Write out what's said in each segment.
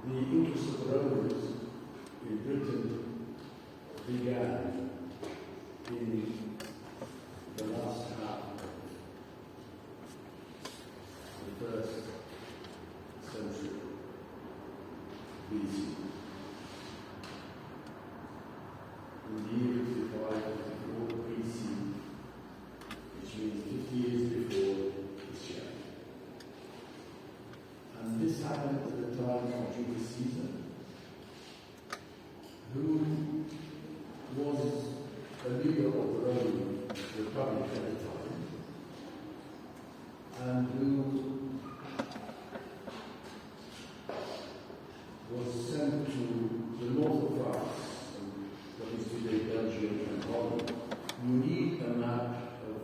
The interest of the Romans in Britain began in the last half of the first century BC. In the year 55 54 BC, which means 50 years before Christianity. And this happened at the time of Julius Caesar, who was a leader of the Roman Republic at the time, and who was sent to the north of France, what is today Belgium and Holland. You need a map of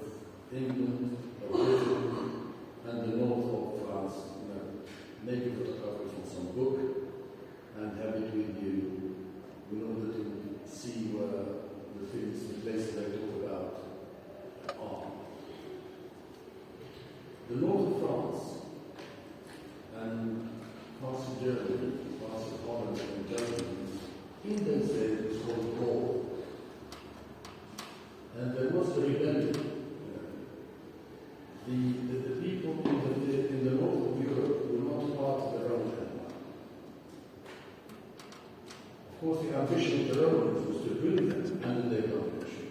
England, of Britain, and the north of France. Maybe photography from some book and have it with you in order to see where the things, the places I talk about are. The north of France and parts of Germany, parts of Holland and Belgium, in those days was called Gaul. And there was a rebellion. The people in the north of Europe were not part of the Roman Empire. Of course, the ambition of the Romans was to bring them under their domination.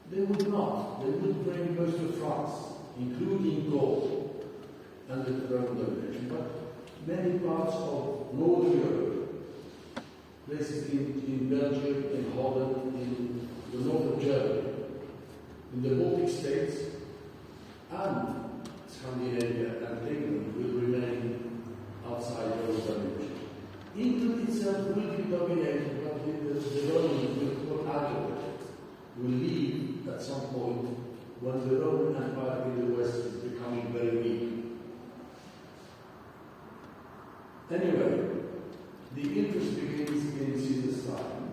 They would not. They would bring most of France, including Gaul, under the Roman domination. But many parts of Northern Europe, places in Belgium, in Holland, in the north of Germany, in the Baltic states, and Scandinavia and England will remain outside Roman domination. England itself will be dominated, but the Romans will put out of it, will leave at some point when the Roman Empire in the West is becoming very weak. Anyway, the interest begins in Caesar's time.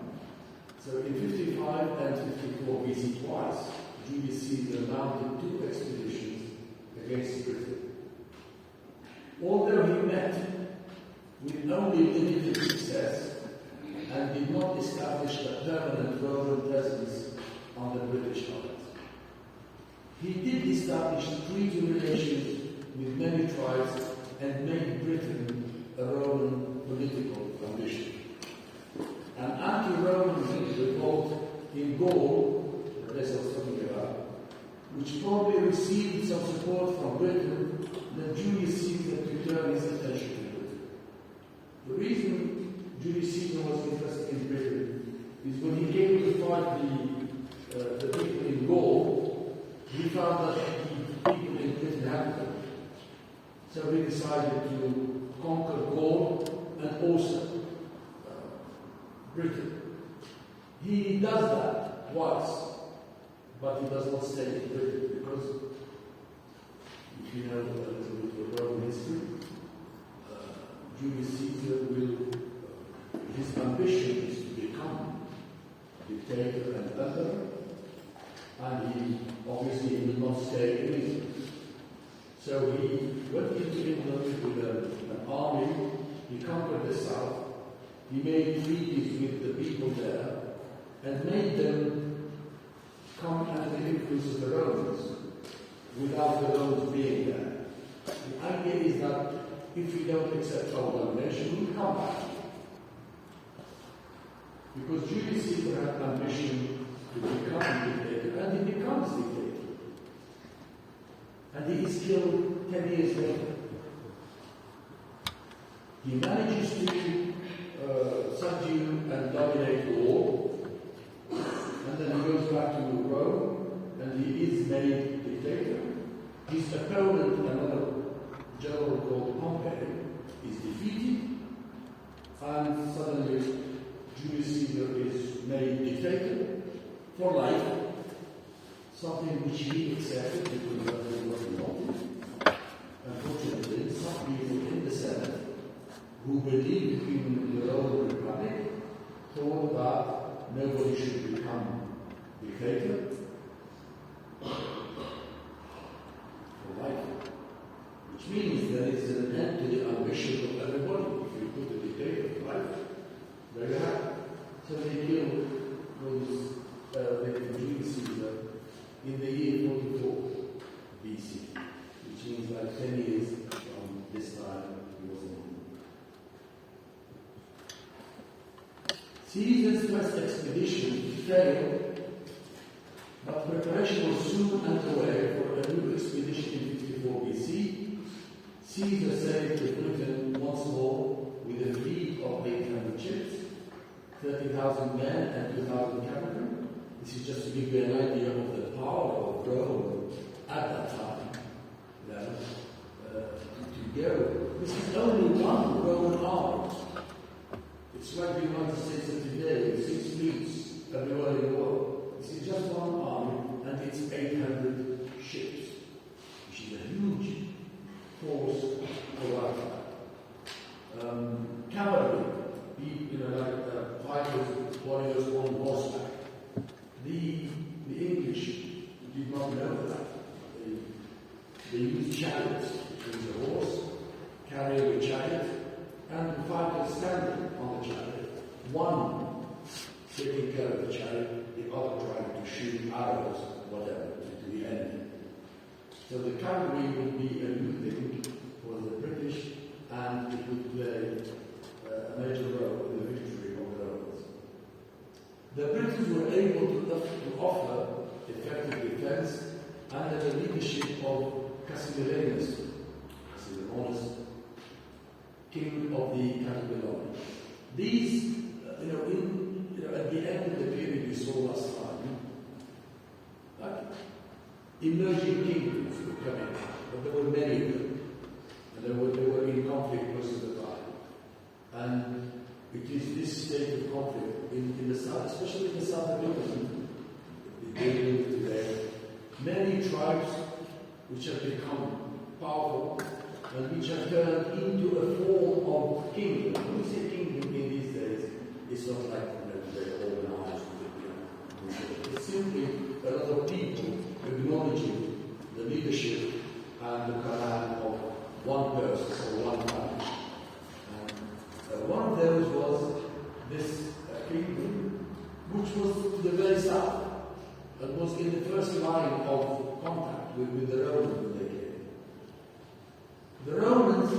So in 55 and 54 BC twice, Julius Caesar mounted 2 expeditions against Britain. Although he met with only limited success and did not establish a permanent Roman presence on the British Isles, he did establish treaty relations with many tribes and made Britain a Roman political ambition. An anti-Roman revolt in Gaul, the place I was talking about, which probably received some support from Britain, led Julius Caesar to turn his attention to Britain. The reason Julius Caesar was interested in Britain is when he came to fight the people in Gaul, he found that the people in Britain had them. So he decided to conquer Gaul and also Britain. He does that once, but he does not stay in Britain because, if you know a little bit of Roman history, Julius Caesar his ambition is to become dictator and emperor, and he obviously will not stay in England. So he went into England with an army, he conquered the south, he made treaties with the people there, and made them come under the influence of the Romans without the Romans being there. The idea is that if we don't accept our domination, we'll come back. Because Julius Caesar had ambition to become dictator, and he becomes dictator. And he is killed 10 years later. He manages to subdue and dominate Gaul, and then he goes back to Rome, and he is made dictator. His opponent, another general called Pompey, is defeated, and suddenly Julius Caesar is made dictator for life, something which he accepted because that was what he wanted. Unfortunately, some people in the Senate who believed in the Roman Republic thought that nobody should become dictator for life, which means there is an end to the ambition of everybody. If you put a Caesar's first expedition failed, but preparation was soon underway for a new expedition in 54 BC. Caesar sailed to Britain once more with a fleet of 800 ships, 30,000 men and 2,000 cavalry. This is just to give you an idea of the power of Rome at that time. To go. This is only one Roman army. It's like the United States of today, with 6 fleets everywhere in the world. This is just one army, and it's 800 ships, which is a huge force for that. Cavalry, like fighters, warriors on horseback. The English did not know that. They used chariots, with a horse, carrying a chariot, and the fighters standing on the chariot. One taking care of the chariot, the other trying to shoot arrows, whatever, to the enemy. So the cavalry would be a new thing for the British, and it would play a major role in the victory of the Romans. The Britons were able to offer effective defense under the leadership of Cassivellaunus, king of the Cassivellauni. These, at the end of the period we saw last time, like emerging kingdoms were coming, but there were many of them, and they were in conflict most of the time. And it is this state of conflict in the south, especially in the south of England, today, many tribes which have become powerful and which have turned into a form of kingdom. When we say kingdom in these days, it's not like they're organized. It's simply a lot of people acknowledging the leadership and the command of one person or one family. And one of those was this kingdom, which was to the very south, and was in the first line of contact with the Romans when they came. The Romans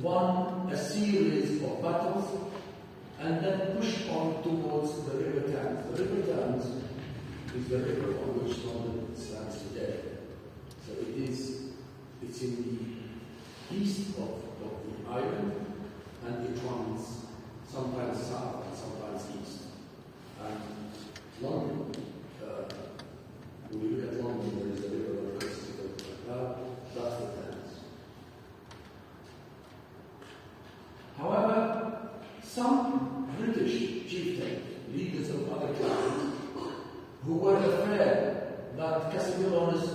won a series of battles and then pushed on towards the River Thames. The River Thames is the river on which London stands today. So it's in the east of the island, and it runs sometimes south and sometimes east. And London, when you look at London, there is a river that goes like that. That's the Thames. However, some British chieftains, leaders of other clans, who were afraid that Cassivellaunus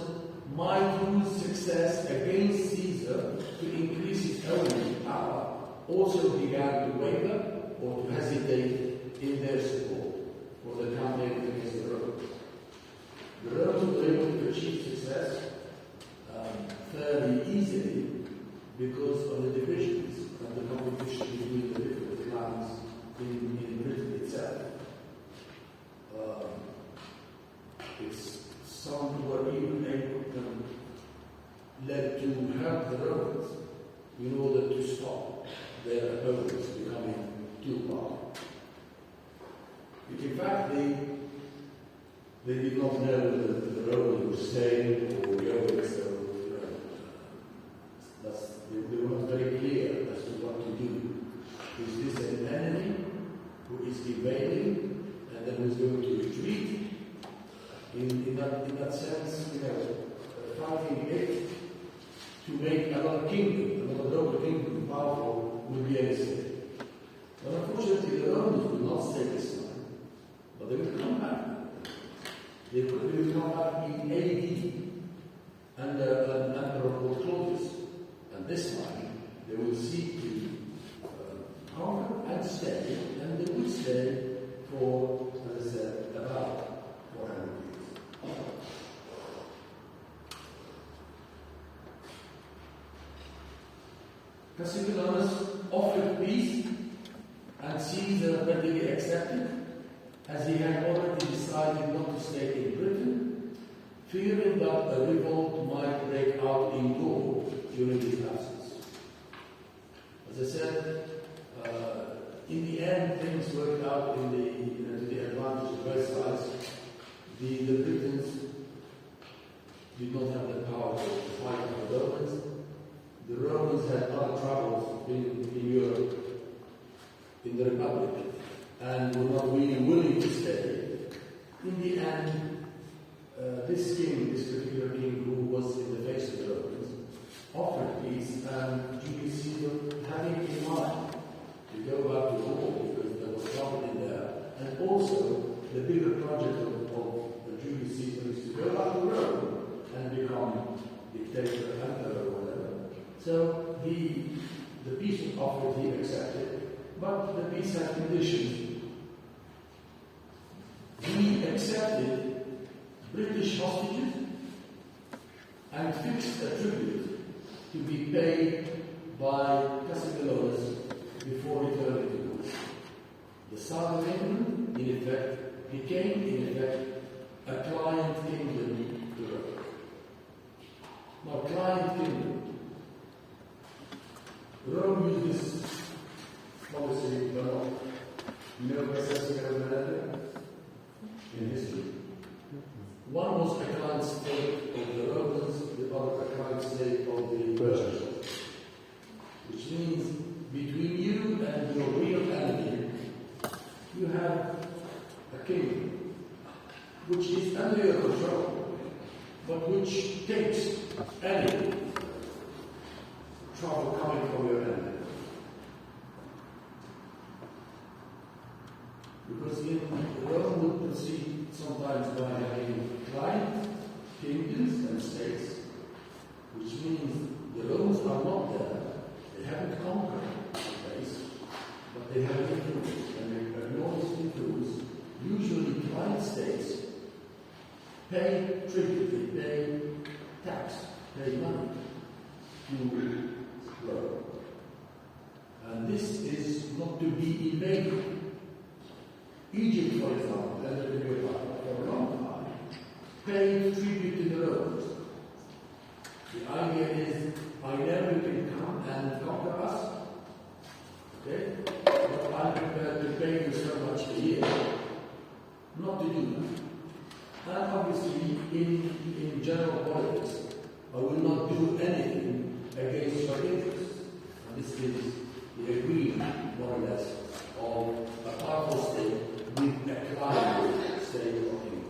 might lose success against Caesar to increase his own power, also began to waver or to hesitate in their support for the campaign against the Romans. The Romans were able to achieve success fairly easily because of the divisions and the competition between the different clans in Britain itself. Some were even led to help the Romans in order to stop their opponents becoming too powerful. In fact, they did not know that the Romans were staying or going, so they were not very clear as to what to do. Is this an enemy who is invading and then who's going to retreat? In that sense, fighting it to make another kingdom, another local kingdom powerful would be anything. But unfortunately, the Romans will not stay this time, but they will come back. They will come back in AD under Emperor Claudius, and this time they will seek to conquer and stay, and they will stay for, as I said, about 400 years. Cassivellaunus offered peace, and Caesar readily accepted, as he had already decided not to stay in Britain, fearing that a revolt might break out in Gaul during his absence. As I said, in the end, things worked out in to the advantage of both sides. The Britons did not have the power to fight the Romans. The Romans had other troubles in Europe, in the Republic, and were not really willing to stay. In the end, this particular king who was in the face of the Romans, offered peace, and Julius Caesar, having in mind to go back to war because there was trouble in there, and also the bigger project of Julius Caesar is to go back to Rome and become dictator, emperor, or whatever. So the peace was offered, he accepted, but the peace had conditions. He accepted British hostages and fixed a tribute to be paid by Cassivellaunus before returning to Rome. The South of England, in effect, became, a client kingdom to Rome. Now, client kingdom. Rome used this policy a lot. You know Caesarea in history. One was a client state of the Romans, the other a client state of the Persians. Which means between you and your real enemy, you have a king which is under your control, but which takes any trouble coming from your enemy. Because in Rome would proceed sometimes by having client kingdoms and states, which means the Romans are not there. They haven't conquered the place, but they have influence, and they enormous influence. Usually client states pay tribute, they pay tax, pay money to Rome. And this is not to be evaded. Egypt, for example, for a long time, paid tribute to the Romans. The idea is, I know you can come and conquer us, okay? But I'm prepared to pay you so much a year not to do that. And obviously, in general politics, I will not do anything against your interests. And this is the agreement, more or less, of a powerful state with a client state of England.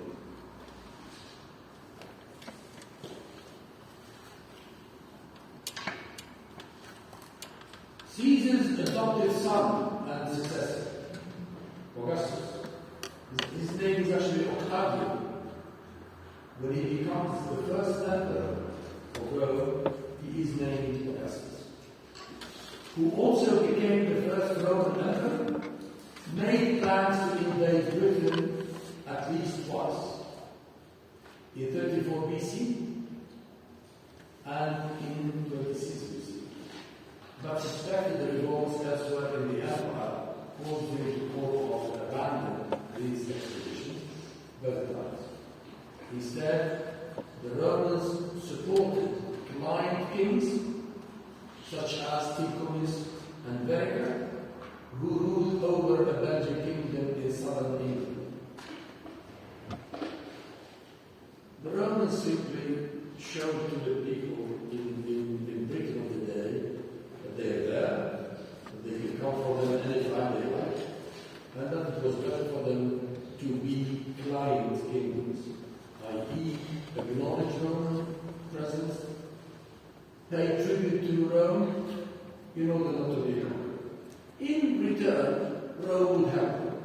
Caesar's adopted son and successor, Augustus, his name is actually Octavian. When he becomes the first emperor of Rome, he is named Augustus, who also became the first Roman emperor, made plans to invade Britain at least twice, in 34 BC and in 26 BC. But suspected the revolts elsewhere in the empire caused him to call off and abandon these expeditions both times. Instead, the Romans supported client kings such as Ticomus and Verga, who ruled over a Belgian kingdom in southern England. The Romans simply showed to the people in Britain of the day that they are there, that they can come for them anytime they like, and that it was better for them to be client kingdoms, i.e. acknowledge Roman presence, pay tribute to Rome in order not to be conquered. In return, Rome would help them.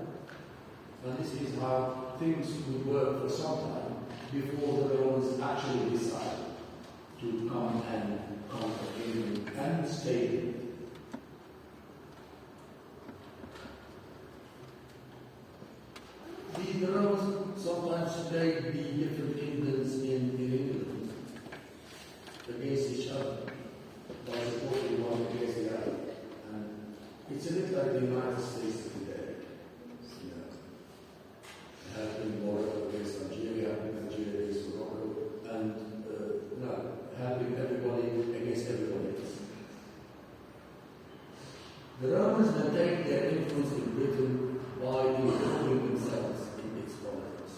And this is how things would work for some time before the Romans actually decided to come and conquer England and stay in it. The Romans sometimes played the different kingdoms in England against each other by supporting one against the other. And it's a bit like the United States of today. You know, helping Morocco against Algeria, helping Algeria against Morocco, and helping everybody against everybody else. The Romans maintained their influence in Britain by involving themselves in its politics.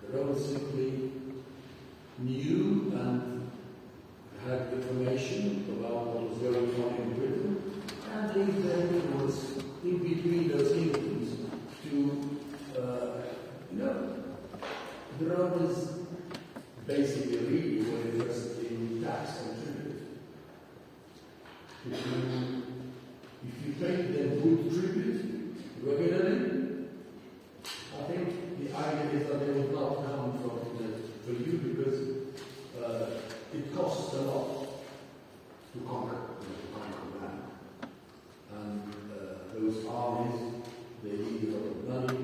The Romans simply knew and had information about what was going on in Britain and linked their influence in between those kingdoms to, the Romans basically really were interested in tax and tribute. If you paid them good tribute regularly, I think the idea is that they would not come for you because it costs a lot to conquer land. And those armies, they need a lot of money,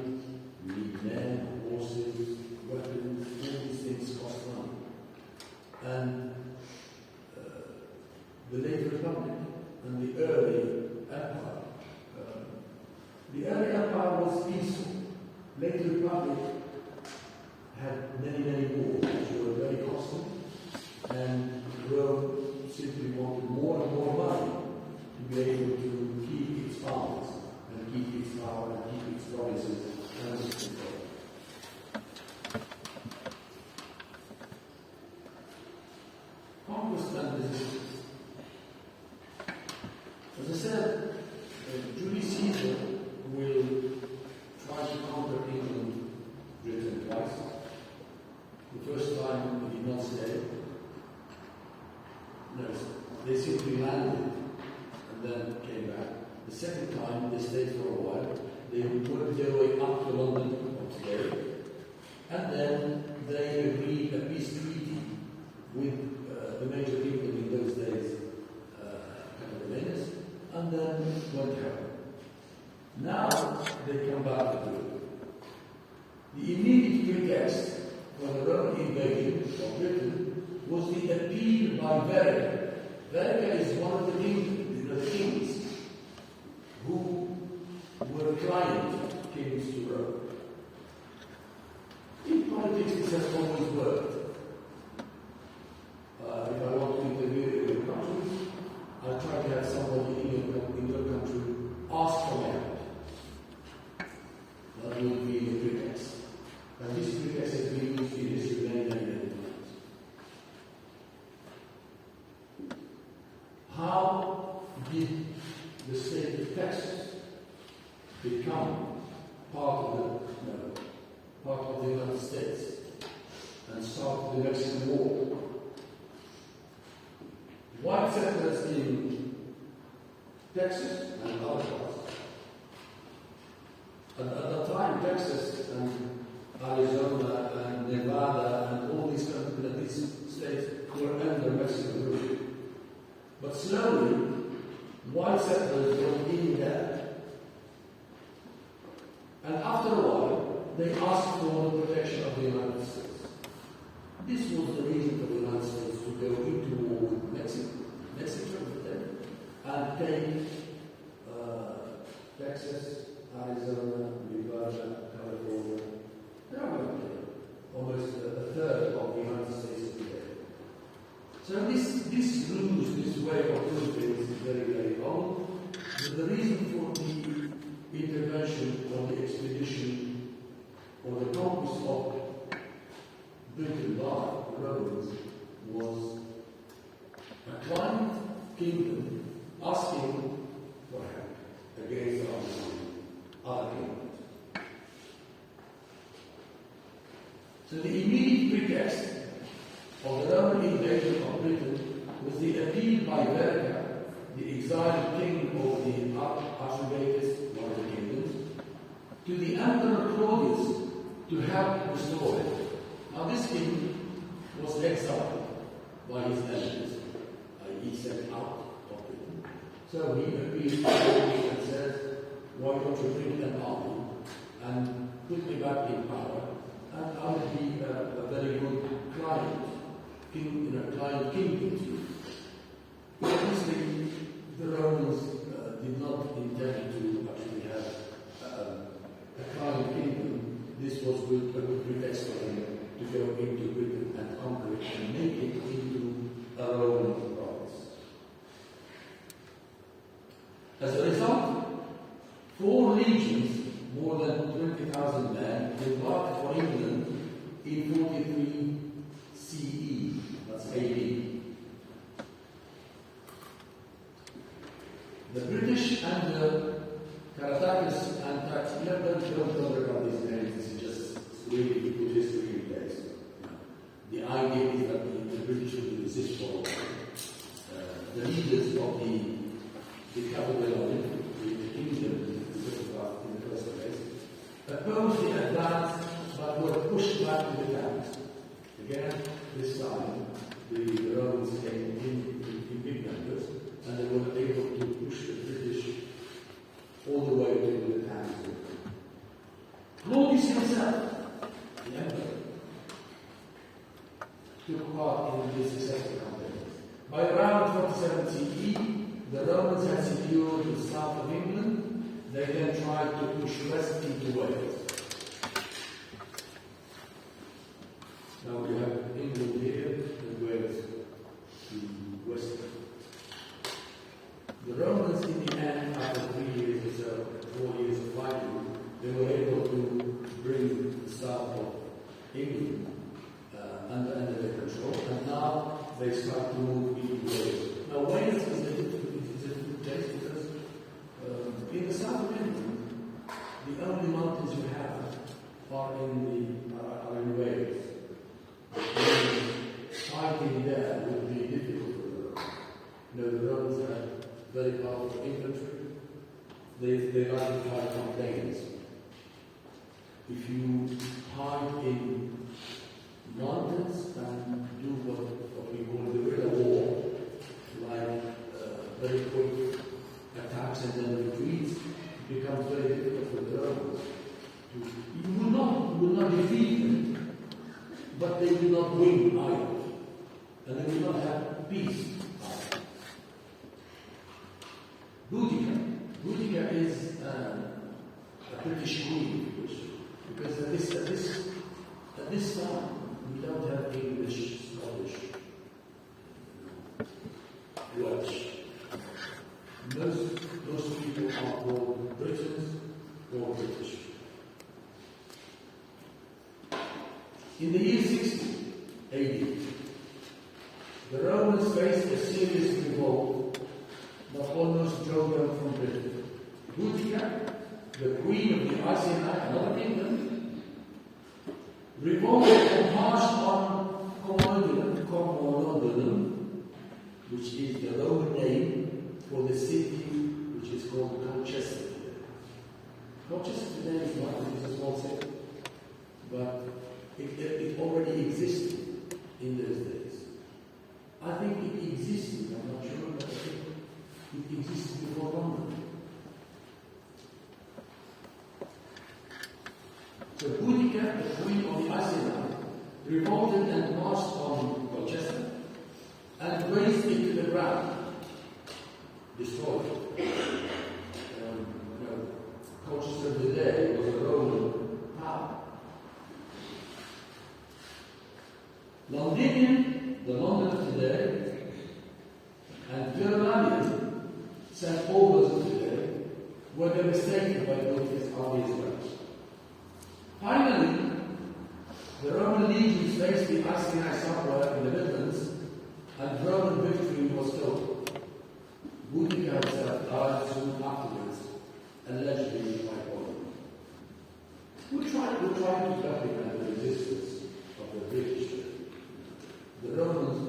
you need men, horses, weapons, all these things cost money. And the late Republic and the early Empire. The early Empire was peaceful. Late Republic had many, many wars which were very costly, and Rome simply wanted more and more money to be able to keep its armies and keep its power and keep its provinces under control. Conquest and resistance. As I said, Julius Caesar will try to conquer England, Britain twice. The first time he did not stay. No, they simply landed and then came back. The second time they stayed for a while. They worked their way up to London of today, and then they agreed a peace treaty with the major people in those days, and then went home. Now they come back to Britain. The immediate pretext for the Roman invasion of Britain was the appeal by Verga. Verga is one of the kings who were client kings to Rome. In politics, this has always worked. If I want to interview in your country, I try to have somebody in your country ask for help. That will be the pretext. And this pretext has been used in history many, many times. How did the state of Texas become part of the United States and start the Mexican War? White settlers in Texas and other parts. At that time, Texas and Arizona and Nevada and all these states were under Mexican rule. But slowly, white settlers were in there. And after a while, they asked for the protection of the United States. This was the reason for the United States to go into war with Mexico and take Texas, Arizona, Nevada, California. They are almost a third of the United States today. So this ruse, this way of doing things is very, very old. But the reason for the intervention or the expedition or the conquest of Britain by the Romans was a client kingdom asking for help against other kingdoms. So the immediate pretext of the Roman invasion of Britain was the appeal by Verga, the exiled king of the Archelaus, one of the kingdoms, to the Emperor Claudius to help restore it. Now this king was exiled by his enemies. He sent out of Britain. So he appealed to Claudius and said, why don't you bring an army and put me back in power, and I will be a very good client kingdom to you. Obviously, the Romans did not intend to actually have a client kingdom. This was a good pretext for them to go into Britain and conquer it and make it into a Roman province. As a result, 4 legions, more than 20,000 men, embarked for England in 43 CE, that's AD. The British and the Karatakis and XuIr don't regard these names, this is just really to put history in place. The idea is that the British will resist for the leaders of the capital of the kingdom in the first place opposed the advance but were pushed back to the camps. Again, this time the Romans came in big numbers and they were able to push the British all the way to the Thames. Claudius himself, the emperor, took part in this successful campaign. By around 47 CE, the Romans had secured the south of England. They then tried to push west into Wales. Now we have England here and Wales to west. The Romans, in the end, after 3 years or so, 4 years of fighting, they were able to bring the south of England under their control, and now they start to move into Wales. Now Wales is a different place because in the south of England, the only mountains you have are in Wales. Fighting there would be difficult for the Romans. You know, the Romans have very powerful infantry. They like to fight on plains. If you hide in mountains and do what we call guerrilla war, like very quick attacks and then retreats, it becomes very difficult for the Romans. You will not defeat them, but they will not win either, and they will not have peace either. Boudica is a British queen, because at this time we don't have English, Scottish, Welsh. Most people are born Britons or British. In the year 60 AD, the Romans faced a serious revolt that almost drove them from Britain. Boudica, the queen of the Iceni, another kingdom, revolted and marched on Comodonum, which is the Roman name for the city which is called Colchester today. Colchester today is not a small city, but it already existed in those days. I think it existed, I'm not sure, but I think it existed before London. So Boudica, the queen of the Iceni, revolted and marched on Colchester and razed it to the ground, destroyed it. Colchester today was a Roman power. Londinium, the London of today, and Germanium, St. Paul's of today, were devastated by Boudica's army as well. Finally, the Roman legions faced the Iceni subway in the Midlands, and Roman victory was total. Boudica herself died soon afterwards, allegedly by poison. We try to document the existence of the British. The Romans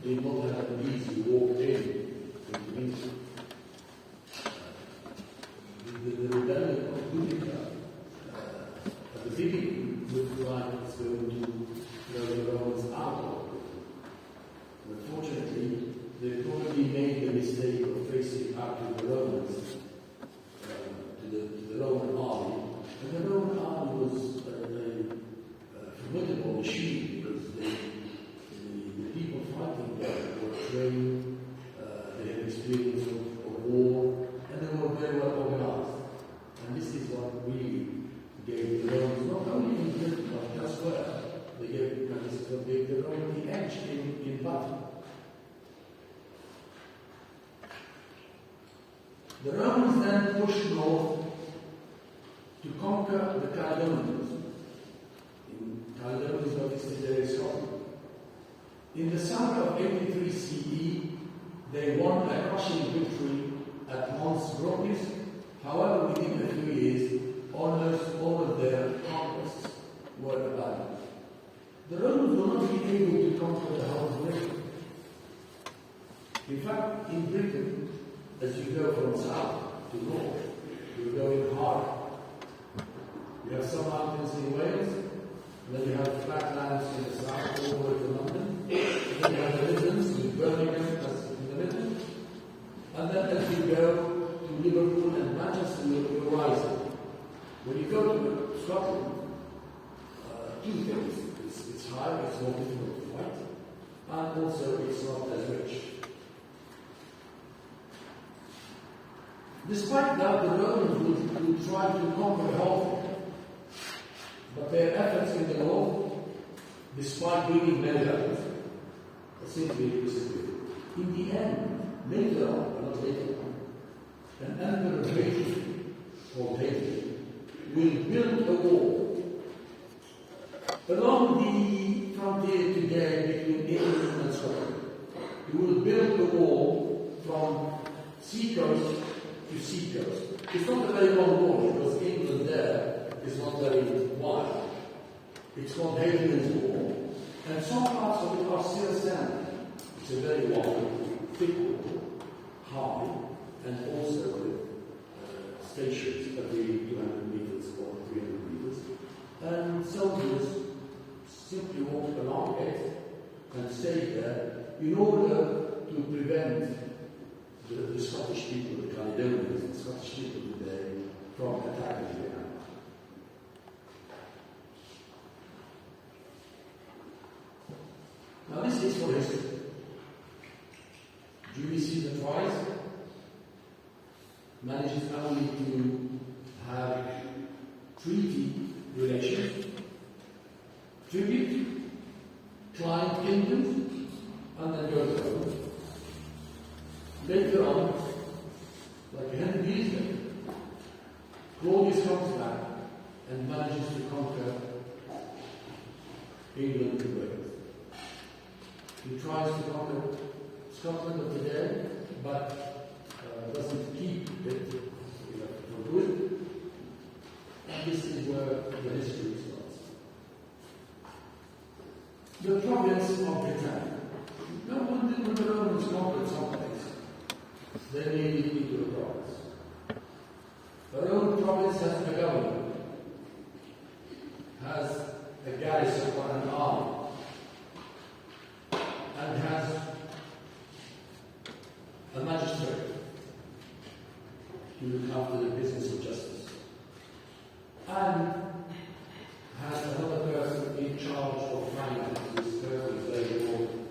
did not have an easy walk into England. The rebellion of Boudica at the beginning looked like it's going to throw the Romans out of it. Unfortunately, they probably made the mistake of facing up to the Romans, to the Roman army. And the Roman army was a formidable machine because the people fighting there were trained, they had experience of war, and they were very well organized. And this is what really gave the Romans, not only in Britain but elsewhere, this is what gave the Romans the edge in battle. The Romans then pushed north to conquer the Caledonians. Caledonia is what is today Scotland. In the summer of 83 CE, they won a crushing victory at Mons Graupius. However, within a few years, almost all of their conquests were abandoned. The Romans will not be able to conquer the whole of Britain. In fact, in Britain, as you go from south to north, you're going hard. You have some mountains in Wales, and then you have flatlands in the south, all the way to London. And then you have the Midlands with Birmingham, that's in the middle. And then as you go to Liverpool and Manchester, you're rising. When you go to Scotland, two things. It's high, it's more difficult to fight, and also it's not as rich. Despite that, the Romans would try to conquer Halford, but their efforts in the north, despite bringing many battles, simply disappeared. In the end, later on, but not later on, an emperor Hadrian, called Hadrian, will build a wall along the frontier today between England and Scotland. He will build a wall from seacoast to seacoast. It's not a very long wall because England there is not very wide. It's called Hadrian's Wall. And some parts of it are still standing. It's a very long, thick wall, high, and also with stations every 200 meters or 300 meters. And soldiers simply walk along it and stay there in order to prevent the Scottish people, the Caledonians, the Scottish people today, from attacking the empire. Now this is for history. Julius Caesar twice manages only to have treaty relations, tribute, client kingdoms, and then goes home. Later on, like Henry Beasley, Claudius comes back and manages to conquer England and Wales. He tries to conquer Scotland of today, but doesn't keep it for good. And this is where the history starts. The province of Britannia. No one did when the Romans conquered someplace. They made it into a province. The Roman province has a governor, has a garrison or an army, and has a magistrate to look after the business of justice, and has another person in charge of finance. This person is very important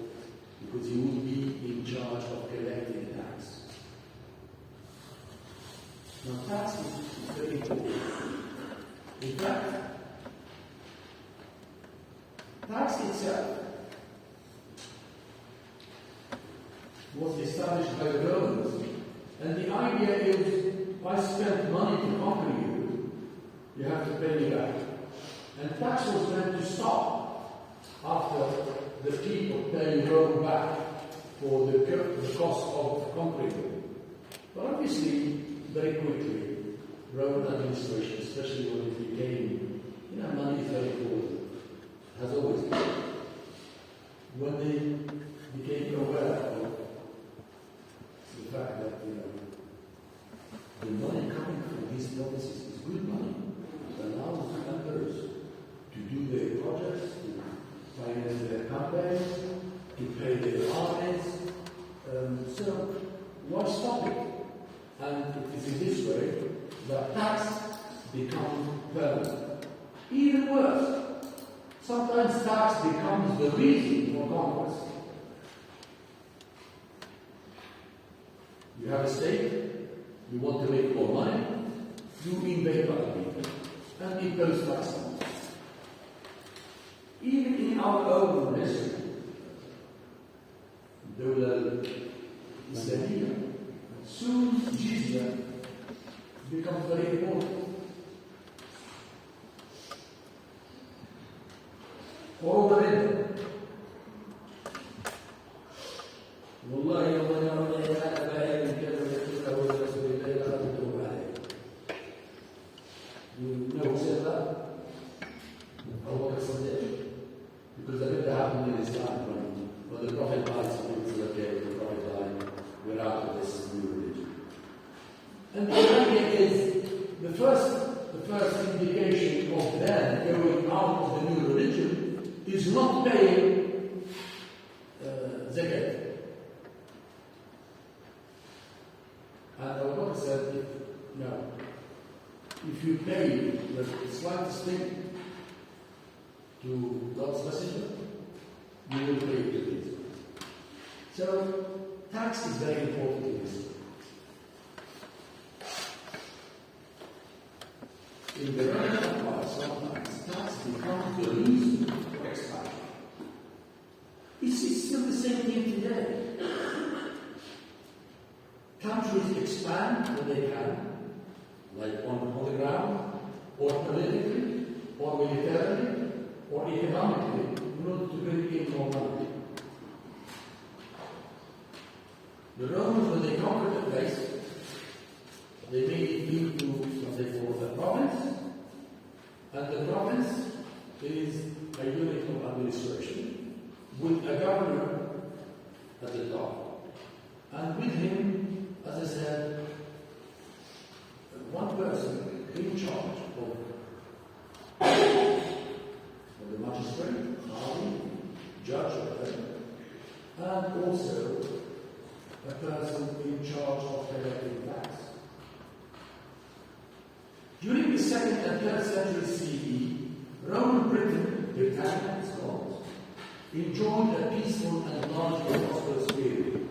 because he will be in charge of collecting tax. Now, tax is very important. In fact, tax itself was established by the Romans, and the idea is, I spent money to conquer you, you have to pay me back. And tax was meant to stop after the people pay Rome back for the cost of conquering them. But obviously, very quickly, Roman administration, especially when it became, money is very important, has always been. When they became aware of the fact that, the money coming from these provinces is good money. It allows emperors to do their projects, to finance their campaigns, to pay their armies. So, why stop it? And it is in this way that tax becomes permanent. Even worse, sometimes tax becomes the reason for conquest. You have a state, you want to make more money, you invade other people and impose tax on them. Even in our own history, Dawla Islamiyya, soon jizya all the way. والله يوم يرون أبائهم كانوا يتلون رسول الله لقد توب عليه. You know who said that? Abu Bakr Siddiq. Because that never happened in Islam when the Prophet died, some people said, okay, when the Prophet died, we're out of this new religion. And the idea is the first indication of them going out of the new religion is not paying zakat. And Abu Bakr said, no, if you pay the slightest thing to God's messenger, you will pay to this. So, tax is very important in this. In the Roman Empire, sometimes tax becomes the reason for expansion. It's still the same thing today. Countries expand when they can, like on the ground, or politically, or militarily, or economically, in order to bring in more money. The Romans, when they conquered the place, they made it into what they call a province, and the province is a unit of administration with a governor at the top, and with him, as I said, one person in charge of the magistrate, judge, and also a person in charge of collecting tax. During the 2nd and 3rd century CE, Roman Britain, Britannia it's called, enjoyed a peaceful and largely prosperous period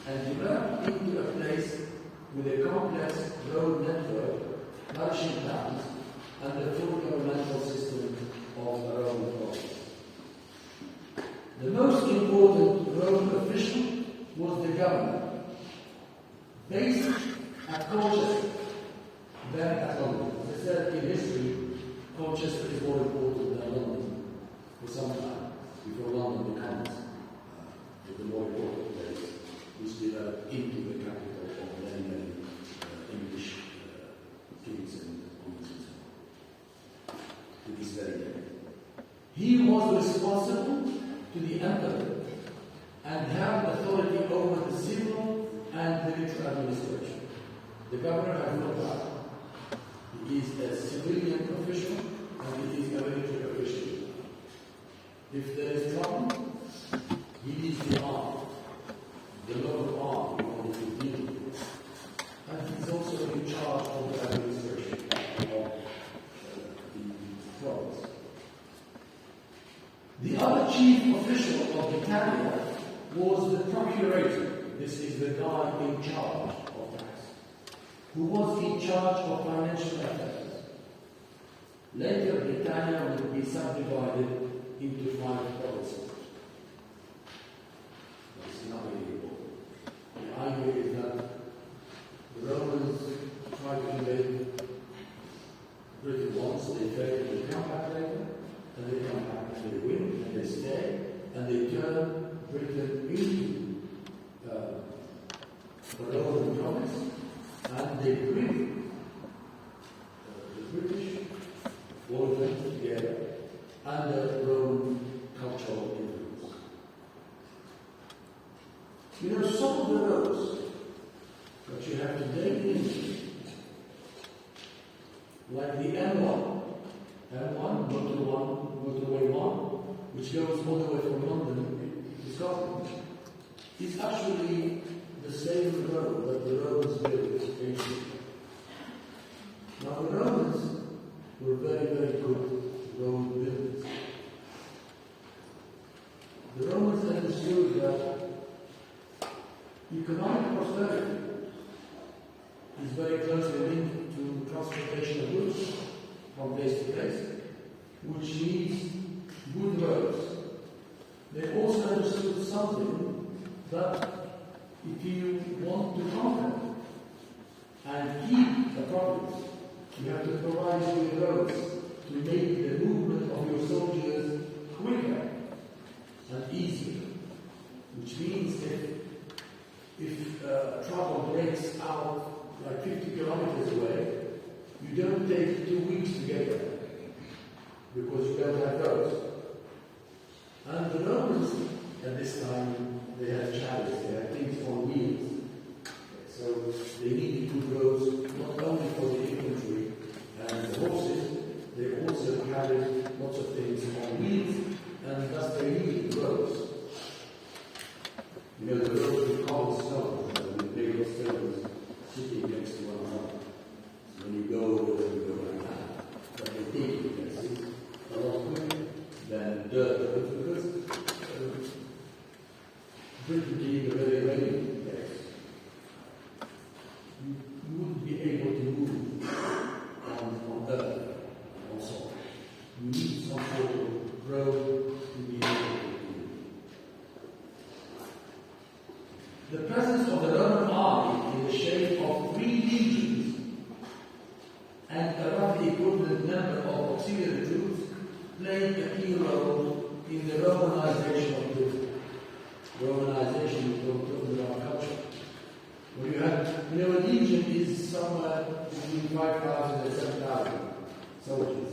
and developed into a place with a complex road network, nourishing towns, and a full governmental system of the Roman province. The most important Roman official was the governor, based at Colchester, then at London. As I said, in history, Colchester is more important than London for some time, before London becomes the more important place, which developed into the capital of many English kings and queens and so on, to this very day. He was responsible to the emperor and held authority over the civil and military administration. The governor had no power. He is a civilian official and he is a military official. If there is trouble, he is the arm, the local arm in order to deal with it. And he is also in charge of the administration of the province. The other chief official of Britannia was the procurator. This is the guy in charge of tax, who was in charge of financial affairs. Later, Britannia would be subdivided into 5 provinces. That's not really important. The idea is that the Romans tried to invade Britain once, they failed, they come back later, and they come back and they win, and they stay, and they turn Britain into the Roman province, and they bring the British, all of them together, under Roman cultural influence. You know, some of the roads that you have today in, like the M1, motorway 1, which goes all the way from London to Scotland, is actually the same road that the Romans built anciently. Now the Romans were very, very good road builders. The Romans understood that economic prosperity is very closely linked to transportation of goods from place to place, which needs good roads. They also understood something that if you want to conquer and keep a province, you have to provide with roads to make the movement of your soldiers quicker and easier, which means if trouble breaks out like 50 kilometers away, you don't take 2 weeks to get there because you don't have roads. And the Romans at this time, they had chariots, they had things on wheels. So they needed good roads not only for the infantry and the horses, they also carried lots of things on wheels, and thus they needed roads. You know, the roads with cobblestone, with big stones sitting next to one another. So when you go like that. But they take you places a lot quicker than dirt roads, because Britain being a very rainy place, you wouldn't be able to move on earth also. You need some sort of road to be able to move. The presence of the Roman army in the shape of 3 legions and a roughly equivalent number of auxiliary troops played a key role in the Romanization of Britain. Romanization is talking about culture. When you have, you know, a legion is somewhere between 5,000 and 7,000 soldiers.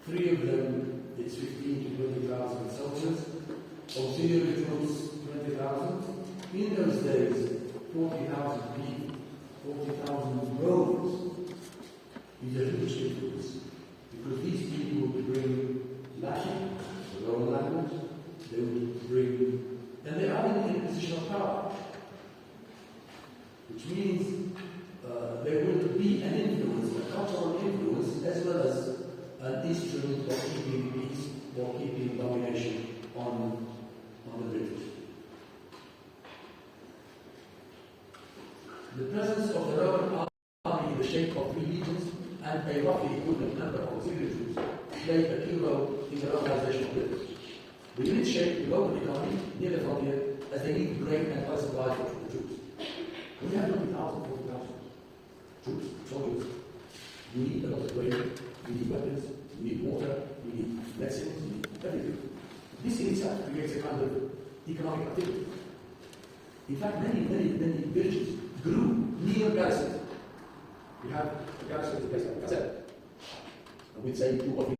3 of them, it's 15 to 20,000 soldiers. Auxiliary troops, 20,000. In those days, 40,000 people, 40,000 Romans is a huge difference. Because these people would bring Latin, the Roman language, they would bring, and they are in a position of power. Which means there will be an influence, a cultural influence, as well as an instrument of keeping peace or keeping domination on the British. The presence of the Roman army in the shape of 3 legions and a roughly equivalent number of auxiliary troops played a key role in the Romanization of Britain. The unit shaped the local economy near the frontier as they needed grain and other supplies for the troops. We have 20,000, 40,000 troops, soldiers. We need a lot of grain, we need weapons, we need water, we need medicines, we need everything. This in itself creates a kind of economic activity. In fact, many villages grew near garrisons. We have a garrison in a place like Gazette. And we'd say 2 or 3